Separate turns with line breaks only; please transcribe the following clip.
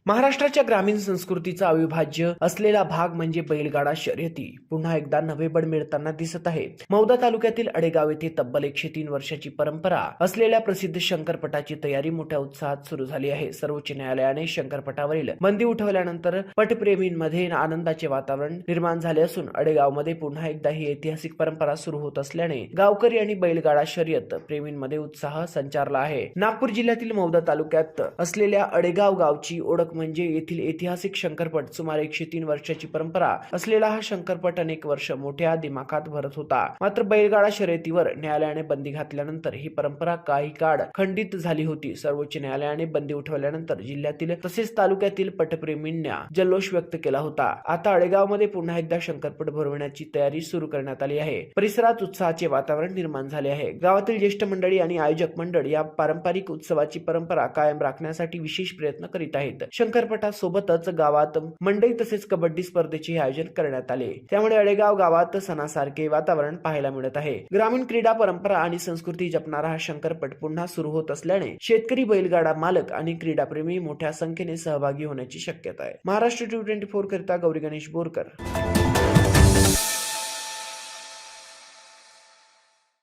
महाराष्ट्राच्या ग्रामीण संस्कृतीचा अविभाज्य असलेला भाग म्हणजे बैलगाडा शर्यती पुन्हा एकदा नवे बळ मिळताना दिसत आहे। मौदा तालुक्यातील अडेगाव येथे तब्बल 103 वर्षाची परंपरा असलेल्या प्रसिद्ध शंकरपटाची तयारी मोठ्या उत्साहात सुरू झाली आहे। सर्वोच्च न्यायालयाने शंकरपटावरील बंदी उठवल्यानंतर पटप्रेमींमध्ये आनंदाचे वातावरण निर्माण झाले असून अडेगावमध्ये पुन्हा एकदा ही ऐतिहासिक परंपरा सुरू होत असल्याने गावकरी आणि बैलगाडा शर्यत प्रेमींमध्ये उत्साह संचारला आहे। नागपूर जिल्ह्यातील मौदा तालुक्यात असलेल्या अडेगाव गावची ओळख म्हणजे येथील ऐतिहासिक शंकरपट। सुमारे 103 वर्षाची परंपरा असलेला हा शंकरपट अनेक वर्ष मोठ्या दिमाखात भरत होता। मात्र बैलगाडा शर्यतीवर न्यायालयाने बंदी घातल्यानंतर ही परंपरा काही काळ खंडित झाली होती। सर्वोच्च न्यायालयाने बंदी उठवल्यानंतर जिल्ह्यातील तसेच तालुक्यातील पटप्रेमींनी जल्लोष व्यक्त केला होता। आता अडेगावमध्ये पुन्हा एकदा शंकरपट भरवण्याची तयारी सुरू करण्यात आली आहे। परिसरात उत्साहाचे वातावरण निर्माण झाले आहे। गावातील ज्येष्ठ मंडळी आणि आयोजक मंडळ या पारंपरिक उत्सवाची परंपरा कायम राखण्यासाठी विशेष प्रयत्न करीत आहेत। शंकरपटासोबतच गावात मंडई तसेच कबड्डी स्पर्धेचे आयोजन करण्यात आले, त्यामुळे अडेगाव गावात सणासारखे वातावरण पाहायला मिळत आहे। ग्रामीण क्रीडा परंपरा आणि संस्कृती जपणारा हा शंकरपट पुन्हा सुरू होत असल्याने शेतकरी, बैलगाडा मालक आणि क्रीडाप्रेमी मोठ्या संख्येने सहभागी होण्याची शक्यता आहे। महाराष्ट्र 24 करिता गौरी गणेश बोरकर।